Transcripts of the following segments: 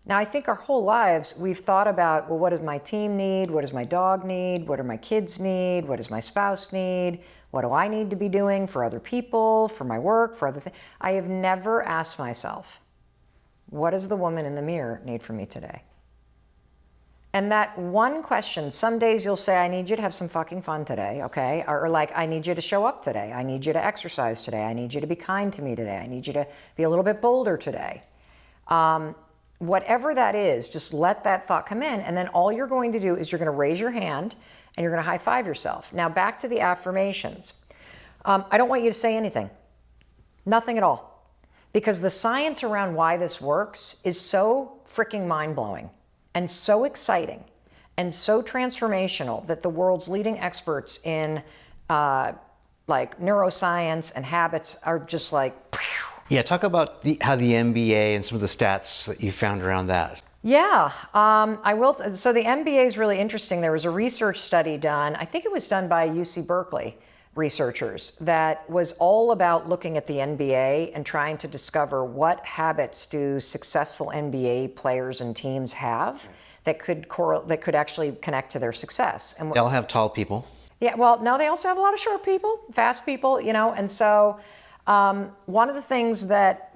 Now, I think our whole lives, we've thought about, well, what does my team need? What does my dog need? What do my kids need? What does my spouse need? What do I need to be doing for other people, for my work, for other things? I have never asked myself, what does the woman in the mirror need from me today? And that one question, some days you'll say, I need you to have some fucking fun today, okay? Or like, I need you to show up today. I need you to exercise today. I need you to be kind to me today. I need you to be a little bit bolder today. Whatever that is, just let that thought come in, and then all you're going to do is you're going to raise your hand and you're going to high five yourself. Now back to the affirmations. I don't want you to say anything. Nothing at all. Because the science around why this works is so freaking mind-blowing and so exciting and so transformational that the world's leading experts in like neuroscience and habits are just like, phew. Yeah, talk about how the MBA and some of the stats that you found around that. Yeah, I will. So the MBA is really interesting. There was a research study done, I think it was done by UC Berkeley researchers, that was all about looking at the NBA and trying to discover what habits do successful NBA players and teams have that could actually connect to their success. And they all have tall people. Yeah, well, no, they also have a lot of short people, fast people, you know, and so one of the things that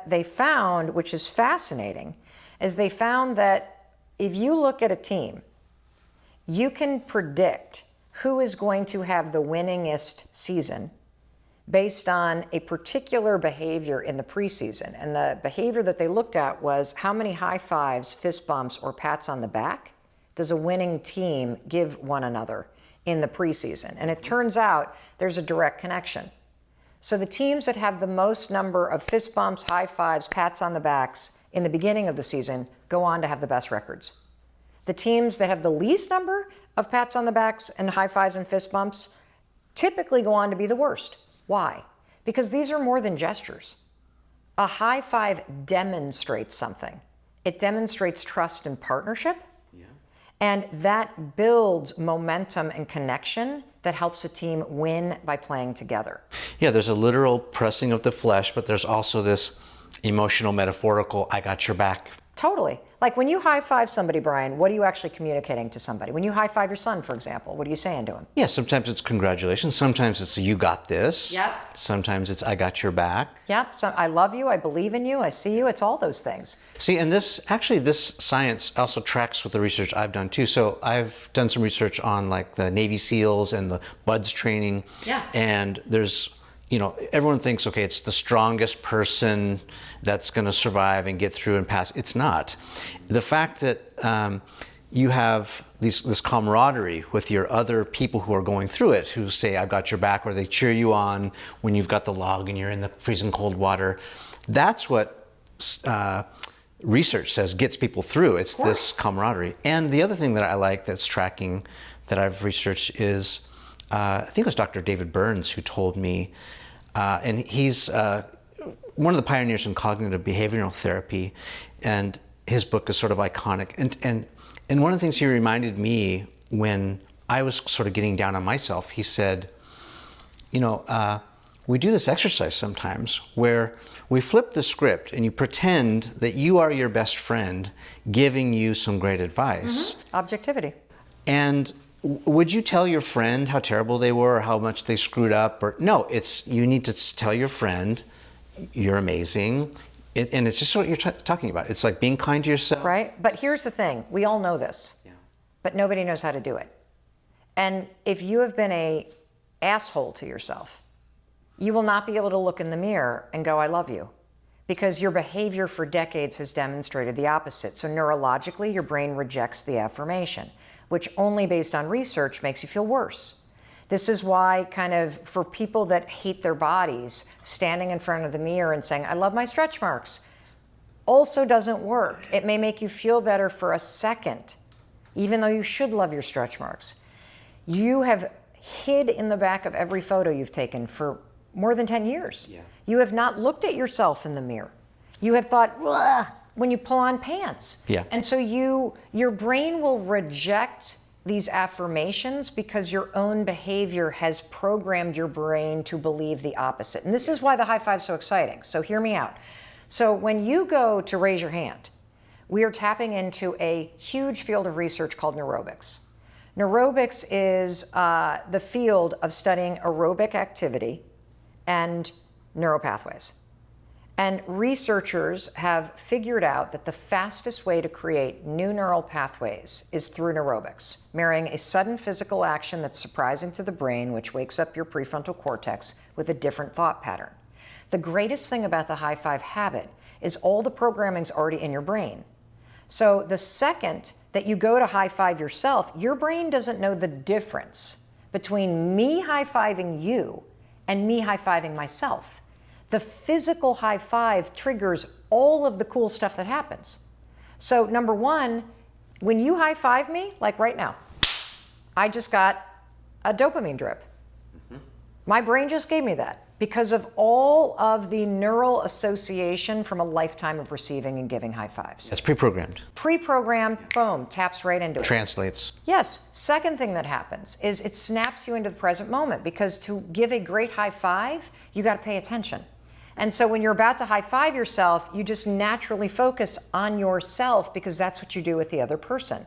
they found, which is fascinating, is they found that if you look at a team, you can predict who is going to have the winningest season based on a particular behavior in the preseason. And the behavior that they looked at was how many high fives, fist bumps, or pats on the back does a winning team give one another in the preseason. And it turns out there's a direct connection. So the teams that have the most number of fist bumps, high fives, pats on the backs in the beginning of the season go on to have the best records. The teams that have the least number of pats on the backs and high fives and fist bumps typically go on to be the worst. Why? Because these are more than gestures. A high five demonstrates something. It demonstrates trust and partnership. Yeah. And that builds momentum and connection that helps a team win by playing together. Yeah, there's a literal pressing of the flesh, but there's also this emotional, metaphorical, I got your back. Totally. Like when you high five somebody, Brian, what are you actually communicating to somebody? When you high five your son, for example, what are you saying to him? Yeah, sometimes it's congratulations. Sometimes it's you got this. Yep. Sometimes it's I got your back. Yep. So I love you. I believe in you. I see you. It's all those things. See, and this science also tracks with the research I've done too. So I've done some research on like the Navy SEALs and the BUDS training. Yeah. And there's, you know, everyone thinks, okay, it's the strongest person that's going to survive and get through and pass. It's not. The fact that you have this camaraderie with your other people who are going through it, who say, I've got your back, or they cheer you on when you've got the log and you're in the freezing cold water. That's what research says gets people through. It's this camaraderie. And the other thing that I like that's tracking that I've researched is, I think it was Dr. David Burns who told me, and he's one of the pioneers in cognitive behavioral therapy, and his book is sort of iconic. And one of the things he reminded me when I was sort of getting down on myself, he said, you know, we do this exercise sometimes where we flip the script and you pretend that you are your best friend giving you some great advice. Mm-hmm. Objectivity. And would you tell your friend how terrible they were or how much they screwed up? Or no, it's you need to tell your friend you're amazing. And it's just what you're talking about. It's like being kind to yourself. Right. But here's the thing. We all know this, but nobody knows how to do it. And if you have been an asshole to yourself, you will not be able to look in the mirror and go, I love you, because your behavior for decades has demonstrated the opposite. So neurologically, your brain rejects the affirmation, which only based on research makes you feel worse. This is why kind of for people that hate their bodies, standing in front of the mirror and saying, I love my stretch marks, also doesn't work. It may make you feel better for a second, even though you should love your stretch marks. You have hid in the back of every photo you've taken for more than 10 years. Yeah. You have not looked at yourself in the mirror. You have thought, ugh, when you pull on pants. Yeah. And so your brain will reject these affirmations because your own behavior has programmed your brain to believe the opposite. And this is why the high five is so exciting. So hear me out. So when you go to raise your hand, we are tapping into a huge field of research called neurobics. Neurobics is the field of studying aerobic activity and neuropathways. And researchers have figured out that the fastest way to create new neural pathways is through neurobics, marrying a sudden physical action that's surprising to the brain, which wakes up your prefrontal cortex, with a different thought pattern. The greatest thing about the high five habit is all the programming's already in your brain. So the second that you go to high five yourself, your brain doesn't know the difference between me high-fiving you and me high-fiving myself. The physical high five triggers all of the cool stuff that happens. So number one, when you high five me, like right now, I just got a dopamine drip. My brain just gave me that because of all of the neural association from a lifetime of receiving and giving high fives. That's pre-programmed. Pre-programmed, boom, taps right into it. Translates. Yes. Second thing that happens is it snaps you into the present moment, because to give a great high five, you got to pay attention. And so when you're about to high five yourself, you just naturally focus on yourself, because that's what you do with the other person.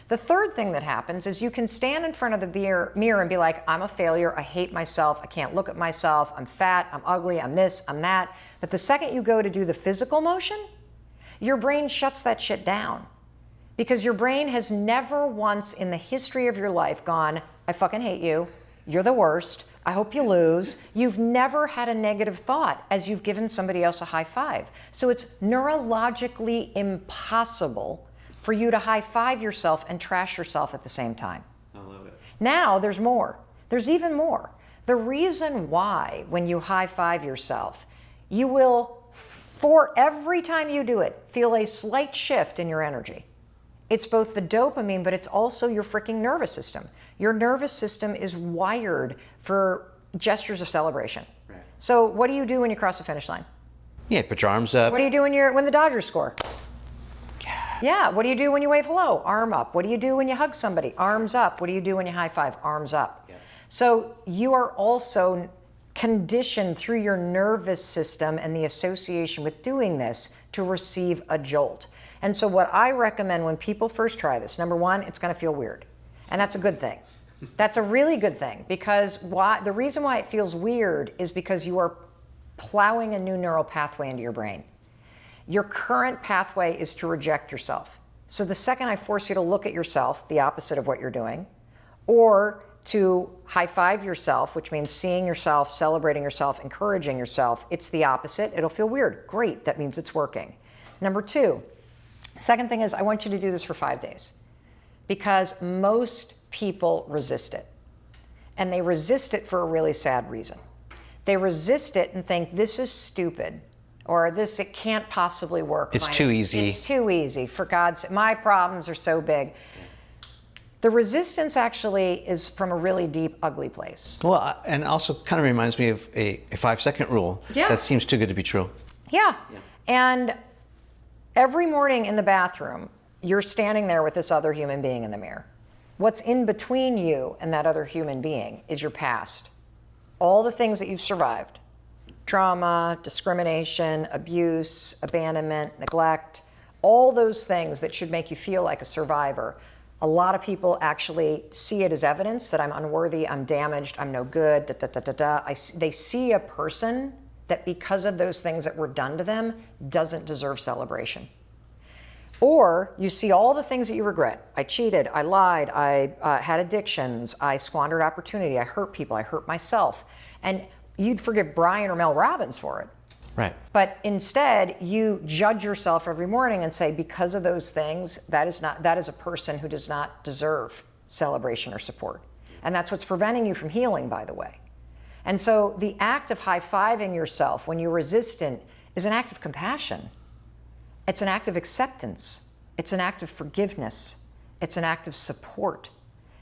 The third thing that happens is you can stand in front of the mirror and be like, I'm a failure, I hate myself, I can't look at myself, I'm fat, I'm ugly, I'm this, I'm that. But the second you go to do the physical motion, your brain shuts that shit down. Because your brain has never once in the history of your life gone, I fucking hate you, you're the worst, I hope you lose. You've never had a negative thought as you've given somebody else a high five. So it's neurologically impossible for you to high five yourself and trash yourself at the same time. I love it. Now there's more. There's even more. The reason why when you high five yourself, you will, for every time you do it, feel a slight shift in your energy. It's both the dopamine, but it's also your freaking nervous system. Your nervous system is wired for gestures of celebration. Right. So what do you do when you cross the finish line? Yeah, put your arms up. What do you do when the Dodgers score? Yeah, what do you do when you wave hello? Arm up. What do you do when you hug somebody? Arms up. What do you do when you high five? Arms up. Yeah. So you are also conditioned through your nervous system and the association with doing this to receive a jolt. And so what I recommend when people first try this, number one, it's going to feel weird. And that's a good thing. That's a really good thing, because the reason why it feels weird is because you are plowing a new neural pathway into your brain. Your current pathway is to reject yourself. So the second I force you to look at yourself, the opposite of what you're doing, or to high five yourself, which means seeing yourself, celebrating yourself, encouraging yourself, it's the opposite. It'll feel weird. Great, that means it's working. Number two, second thing is I want you to do this for 5 days, because most people resist it. And they resist it for a really sad reason. They resist it and think this is stupid, or it can't possibly work. It's too easy. It's too easy, for God's sake. My problems are so big. The resistance actually is from a really deep, ugly place. Well, and also kind of reminds me of a 5-second rule. Yeah. That seems too good to be true. Yeah. And every morning in the bathroom, you're standing there with this other human being in the mirror. What's in between you and that other human being is your past. All the things that you've survived. Trauma, discrimination, abuse, abandonment, neglect, all those things that should make you feel like a survivor. A lot of people actually see it as evidence that I'm unworthy, I'm damaged, I'm no good, They see a person that because of those things that were done to them doesn't deserve celebration. Or you see all the things that you regret. I cheated, I lied, I had addictions, I squandered opportunity, I hurt people, I hurt myself. And you'd forgive Brian or Mel Robbins for it. Right. But instead, you judge yourself every morning and say, because of those things, that is a person who does not deserve celebration or support. And that's what's preventing you from healing, by the way. And so the act of high-fiving yourself when you're resistant is an act of compassion. It's an act of acceptance. It's an act of forgiveness. It's an act of support.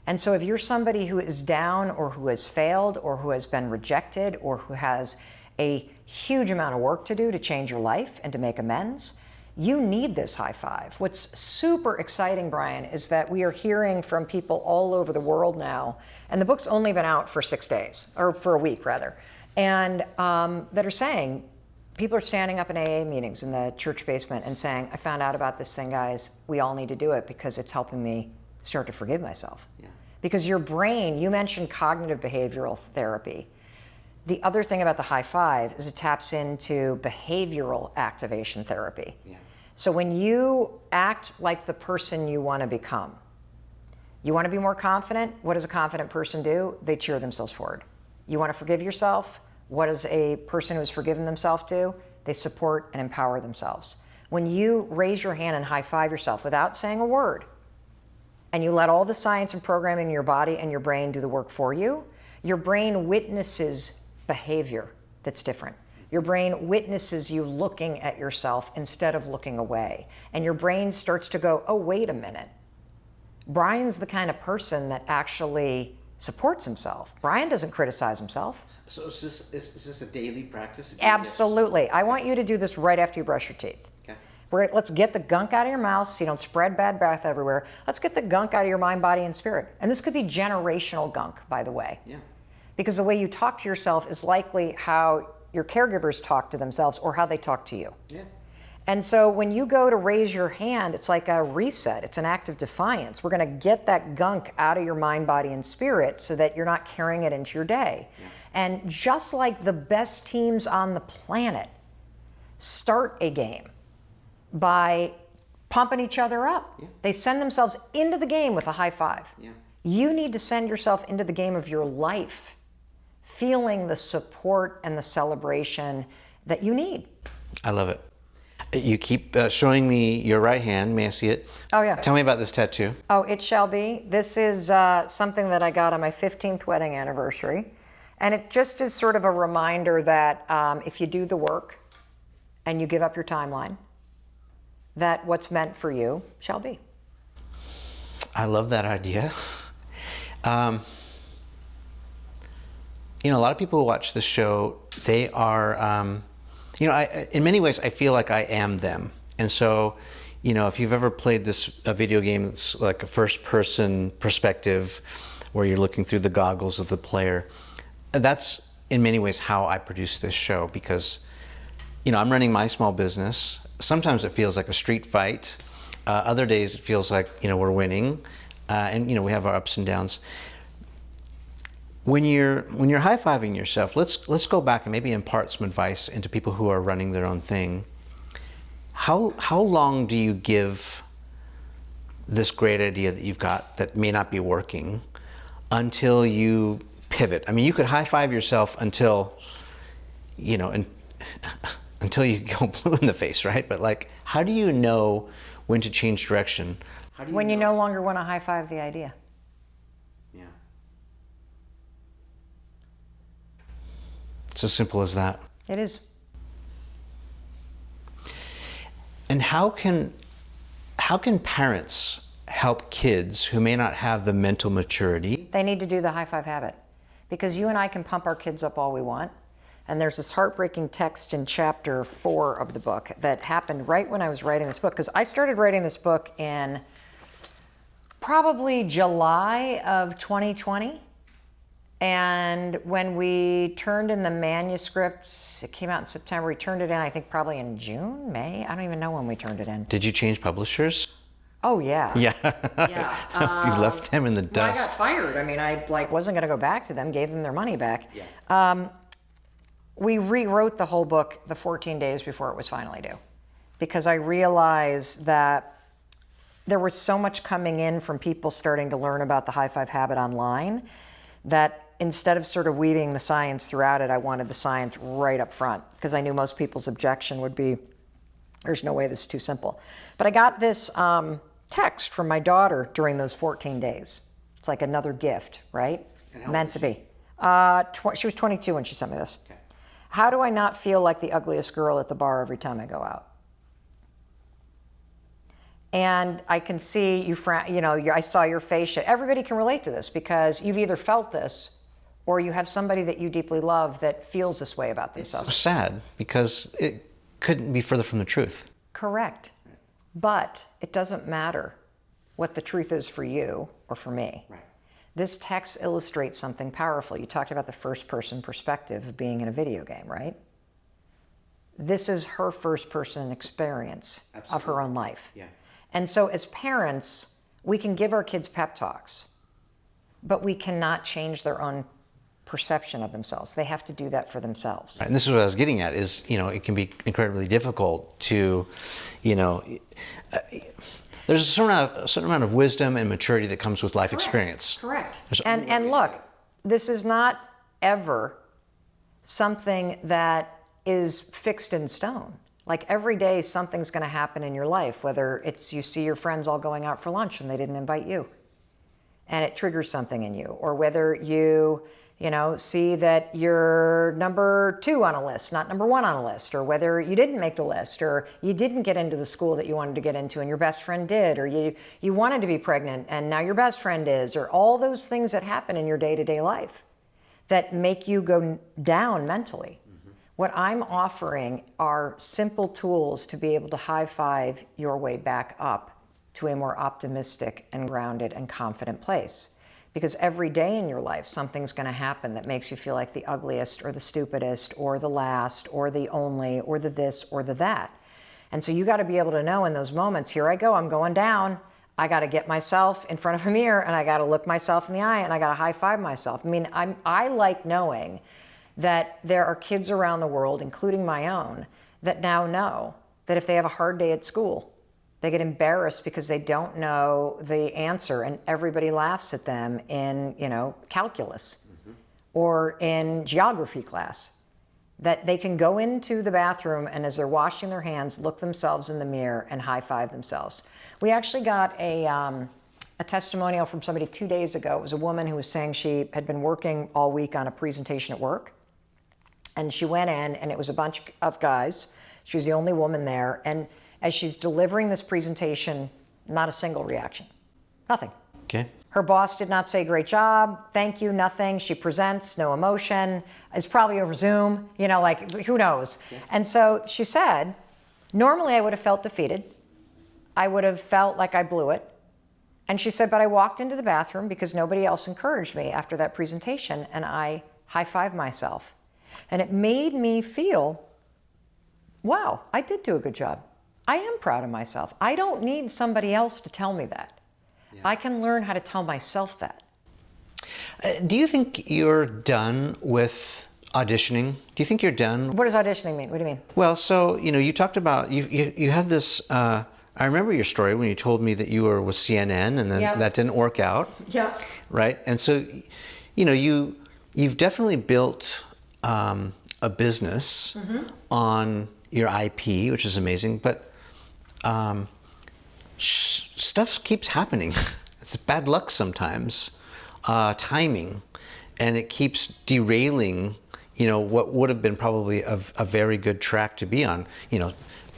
And so if you're somebody who is down or who has failed or who has been rejected or who has a huge amount of work to do to change your life and to make amends, you need this high five. What's super exciting, Brian, is that we are hearing from people all over the world now, and the book's only been out for 6 days, or for a week rather, and that are saying, people are standing up in AA meetings in the church basement and saying, I found out about this thing, guys. We all need to do it because it's helping me start to forgive myself. Yeah. Because your brain, you mentioned cognitive behavioral therapy. The other thing about the high five is it taps into behavioral activation therapy. Yeah. So when you act like the person you want to become, you want to be more confident, what does a confident person do? They cheer themselves forward. You want to forgive yourself, what does a person who's forgiven themselves do? They support and empower themselves. When you raise your hand and high five yourself without saying a word, and you let all the science and programming in your body and your brain do the work for you, your brain witnesses behavior that's different. Your brain witnesses you looking at yourself instead of looking away. And your brain starts to go, oh, wait a minute. Brian's the kind of person that actually supports himself. Brian doesn't criticize himself. So is this a daily practice? Absolutely. I want you to do this right after you brush your teeth. Okay. Let's get the gunk out of your mouth so you don't spread bad breath everywhere. Let's get the gunk out of your mind, body, and spirit. And this could be generational gunk, by the way. Yeah. Because the way you talk to yourself is likely how your caregivers talk to themselves or how they talk to you. Yeah. And so when you go to raise your hand, it's like a reset. It's an act of defiance. We're going to get that gunk out of your mind, body, and spirit so that you're not carrying it into your day. Yeah. And just like the best teams on the planet start a game by pumping each other up. Yeah. They send themselves into the game with a high five. Yeah. You need to send yourself into the game of your life, feeling the support and the celebration that you need. I love it. You keep showing me your right hand. May I see it? Oh, yeah. Tell me about this tattoo. Oh, it shall be. This is something that I got on my 15th wedding anniversary. And it just is sort of a reminder that if you do the work and you give up your timeline, that what's meant for you shall be. I love that idea. You know, a lot of people who watch this show, they are, you know, in many ways, I feel like I am them. And so, you know, if you've ever played a video game that's like a first-person perspective, where you're looking through the goggles of the player, that's in many ways how I produce this show, because, you know, I'm running my small business. Sometimes it feels like a street fight. Other days it feels like, you know, we're winning, and you know, we have our ups and downs. When you're high-fiving yourself, let's go back and maybe impart some advice into people who are running their own thing. How long do you give this great idea that you've got that may not be working until you pivot? I mean, you could high-five yourself until, you know, until you go blue in the face, right? But like, how do you know when to change direction? How do you when you no longer want to high-five the idea. Yeah. It's as simple as that. It is. And how can parents help kids who may not have the mental maturity? They need to do the high-five habit, because you and I can pump our kids up all we want. And there's this heartbreaking text in chapter 4 of the book that happened right when I was writing this book, because I started writing this book in probably July of 2020. And when we turned in the manuscripts, it came out in September. We turned it in, I think, probably in June, May. I don't even know when we turned it in. Did you change publishers? Oh, yeah. Yeah. Yeah. You left them in the dust. Well, I got fired. I mean, I wasn't going to go back to them, gave them their money back. Yeah. We rewrote the whole book the 14 days before it was finally due, because I realized that there was so much coming in from people starting to learn about the high-five habit online that instead of sort of weaving the science throughout it, I wanted the science right up front, because I knew most people's objection would be, there's no way this is too simple. But I got this text from my daughter during those 14 days. It's like another gift, right? Meant to be. She was 22 when she sent me this. Okay. How do I not feel like the ugliest girl at the bar every time I go out? And I can see you, I saw your face. Everybody can relate to this, because you've either felt this or you have somebody that you deeply love that feels this way about themselves. It's so sad, because it couldn't be further from the truth. Correct. But it doesn't matter what the truth is for you or for me. Right. This text illustrates something powerful. You talked about the first-person perspective of being in a video game, right? this is her first person experience of her own life. Yeah. And so as parents, we can give our kids pep talks, but we cannot change their own perception of themselves. They have to do that for themselves. And this is what I was getting at is, it can be incredibly difficult to, there's a certain amount of wisdom and maturity that comes with life experience. Correct. And look, this is not ever something that is fixed in stone. Like every day something's going to happen in your life, whether it's you see your friends all going out for lunch and they didn't invite you and it triggers something in you, or whether you see that you're number 2 on a list, not number 1 on a list, or whether you didn't make the list, or you didn't get into the school that you wanted to get into and your best friend did, or you wanted to be pregnant and now your best friend is, or all those things that happen in your day-to-day life that make you go down mentally. What I'm offering are simple tools to be able to high-five your way back up to a more optimistic and grounded and confident place. Because every day in your life, something's going to happen that makes you feel like the ugliest or the stupidest or the last or the only or the this or the that. And so you got to be able to know in those moments, here I go, I'm going down. I got to get myself in front of a mirror and I got to look myself in the eye and I got to high-five myself. I mean, I like knowing that there are kids around the world, including my own, that now know that if they have a hard day at school, they get embarrassed because they don't know the answer and everybody laughs at them in, calculus or in geography class. That they can go into the bathroom and as they're washing their hands, look themselves in the mirror and high-five themselves. We actually got a testimonial from somebody 2 days ago. It was a woman who was saying she had been working all week on a presentation at work. And she went in and it was a bunch of guys. She was the only woman there. And as she's delivering this presentation, not a single reaction. Nothing. Okay. Her boss did not say, great job, thank you, nothing. She presents, no emotion. It's probably over Zoom, who knows? Yeah. And so she said, normally I would have felt defeated. I would have felt like I blew it. And she said, but I walked into the bathroom because nobody else encouraged me after that presentation and I high-fived myself. And it made me feel, wow, I did do a good job. I am proud of myself. I don't need somebody else to tell me that. Yeah. I can learn how to tell myself that. Do you think you're done with auditioning? Do you think you're done? What does auditioning mean? What do you mean? Well, so, you talked about, you have this, I remember your story when you told me that you were with CNN and then that didn't work out. Yeah. Right? And so, you've definitely built a business on your IP, which is amazing, but stuff keeps happening. It's bad luck sometimes, timing, and it keeps derailing, what would have been probably a very good track to be on,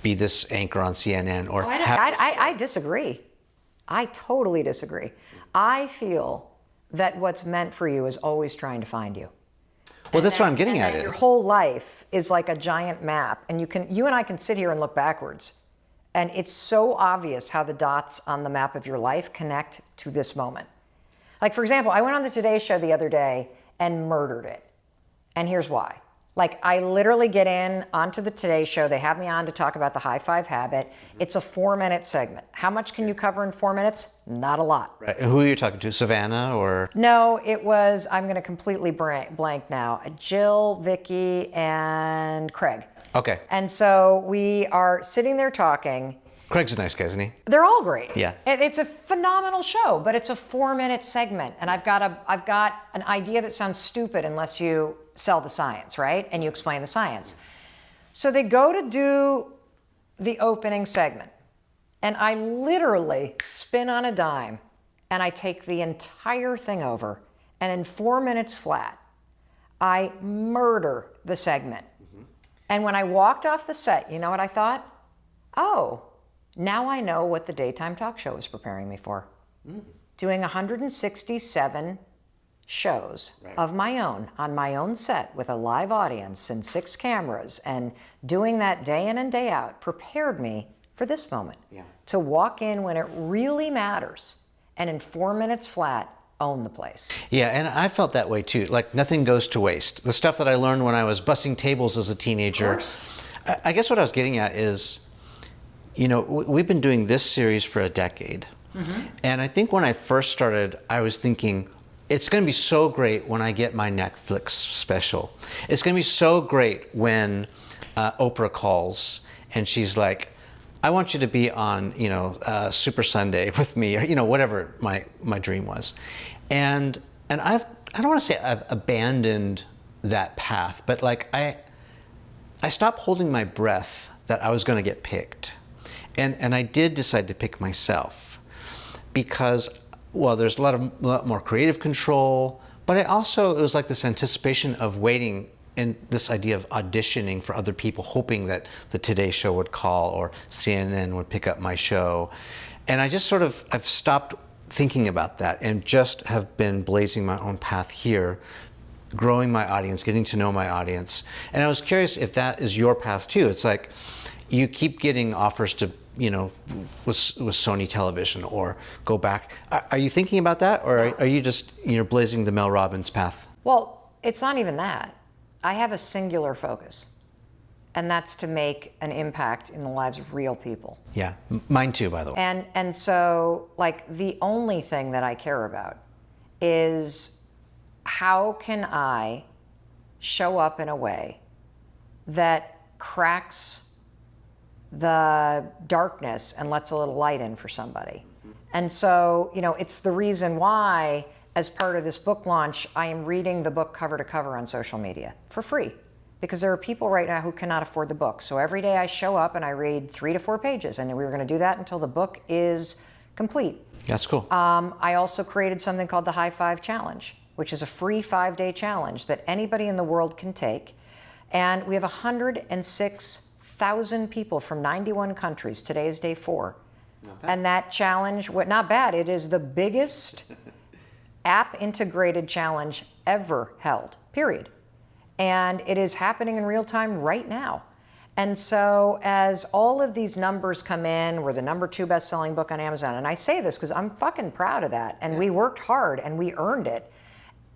be this anchor on CNN or... I disagree. I totally disagree. I feel that what's meant for you is always trying to find you. Well, that's what I'm getting at. Your whole life is like a giant map, and you and I can sit here and look backwards, and it's so obvious how the dots on the map of your life connect to this moment. Like, for example, I went on the Today Show the other day and murdered it, and here's why. Like, I literally get onto the Today Show. They have me on to talk about the high-five habit. It's a 4-minute segment. How much can you cover in 4 minutes? Not a lot. Right. And who are you talking to? Savannah or? No, it was, I'm going to completely blank now. Jill, Vicky, and Craig. Okay. And so we are sitting there talking. Craig's a nice guy, isn't he? They're all great. Yeah. It's a phenomenal show, but it's a 4-minute segment. And I've got an idea that sounds stupid unless you sell the science, right? And you explain the science. So they go to do the opening segment. And I literally spin on a dime and I take the entire thing over. And in 4 minutes flat, I murder the segment. And when I walked off the set, you know what I thought? Oh, now I know what the daytime talk show is preparing me for. Doing 167 shows of my own, on my own set with a live audience and 6 cameras, and doing that day in and day out prepared me for this moment. To walk in when it really matters and in 4 minutes flat, own the place. Yeah, and I felt that way too. Like, nothing goes to waste. The stuff that I learned when I was bussing tables as a teenager, I guess what I was getting at is, we've been doing this series for a decade. And I think when I first started, I was thinking, it's going to be so great when I get my Netflix special. It's going to be so great when Oprah calls and she's like, I want you to be on, Super Sunday with me, or, whatever my dream was. And I don't want to say I've abandoned that path, but like I stopped holding my breath that I was going to get picked. And I did decide to pick myself because, well, there's a lot more creative control, but it was like this anticipation of waiting and this idea of auditioning for other people, hoping that the Today Show would call or CNN would pick up my show. And I just I've stopped thinking about that and just have been blazing my own path here, growing my audience, getting to know my audience. And I was curious if that is your path too. It's like you keep getting offers to, with Sony Television or go back. Are you thinking about that, or are you just blazing the Mel Robbins path? Well, it's not even that. I have a singular focus, and that's to make an impact in the lives of real people. Yeah, mine too, by the way. And so, like, the only thing that I care about is how can I show up in a way that cracks the darkness and lets a little light in for somebody. And so, it's the reason why, as part of this book launch, I am reading the book cover to cover on social media for free, because there are people right now who cannot afford the book. So every day I show up and I read 3 to 4 pages, and we were going to do that until the book is complete. That's cool. I also created something called the High Five Challenge, which is a free 5-day challenge that anybody in the world can take. And we have 106,000 people from 91 countries. Today is day 4. And that challenge, not bad, it is the biggest app integrated challenge ever held, period. And it is happening in real time right now. And so as all of these numbers come in, we're the #2 best-selling book on Amazon. And I say this because I'm fucking proud of that. And we worked hard and we earned it.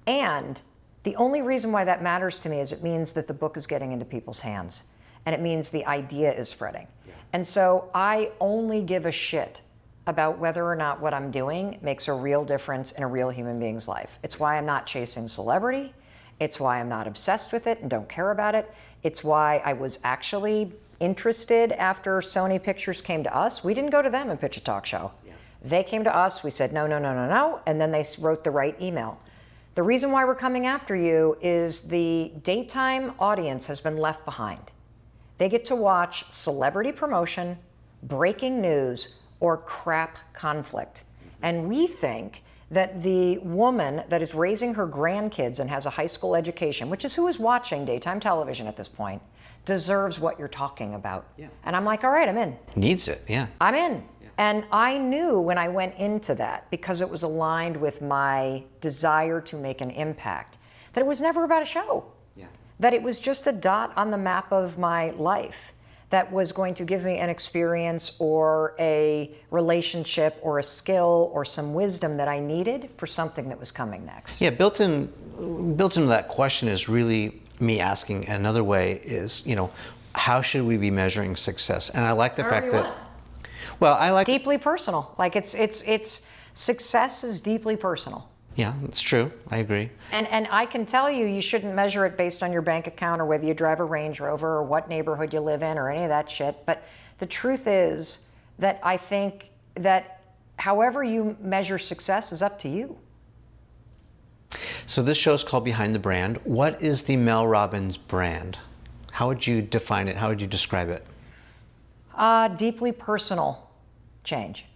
And the only reason why that matters to me is it means that the book is getting into people's hands. And it means the idea is spreading. Yeah. And so I only give a shit about whether or not what I'm doing makes a real difference in a real human being's life. It's why I'm not chasing celebrity. It's why I'm not obsessed with it and don't care about it. It's why I was actually interested after Sony Pictures came to us. We didn't go to them and pitch a talk show. Yeah. They came to us, we said, no, and then they wrote the right email. The reason why we're coming after you is the daytime audience has been left behind. They get to watch celebrity promotion, breaking news, or crap conflict. And we think that the woman that is raising her grandkids and has a high school education, which is who is watching daytime television at this point, deserves what you're talking about. Yeah. And I'm like, all right, I'm in. Needs it, yeah. I'm in. Yeah. And I knew when I went into that, because it was aligned with my desire to make an impact, that it was never about a show. Yeah. That it was just a dot on the map of my life that was going to give me an experience or a relationship or a skill or some wisdom that I needed for something that was coming next. Yeah, built into that question is really me asking another way is, how should we be measuring success? And I like the fact that, well, I like deeply personal. Like it's success is deeply personal. Yeah, that's true. I agree. And I can tell you shouldn't measure it based on your bank account or whether you drive a Range Rover or what neighborhood you live in or any of that shit. But the truth is that I think that however you measure success is up to you. So this show is called Behind the Brand. What is the Mel Robbins brand? How would you define it? How would you describe it? Deeply personal change.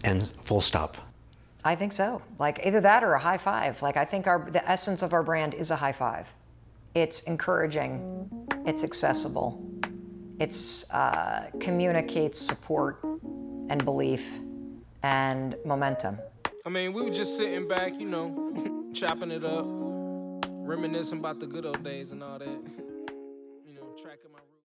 And full stop. I think so. Like either that or a high five. Like I think the essence of our brand is a high five. It's encouraging. It's accessible. It's communicates support and belief and momentum. I mean, we were just sitting back, chopping it up, reminiscing about the good old days and all that. Tracking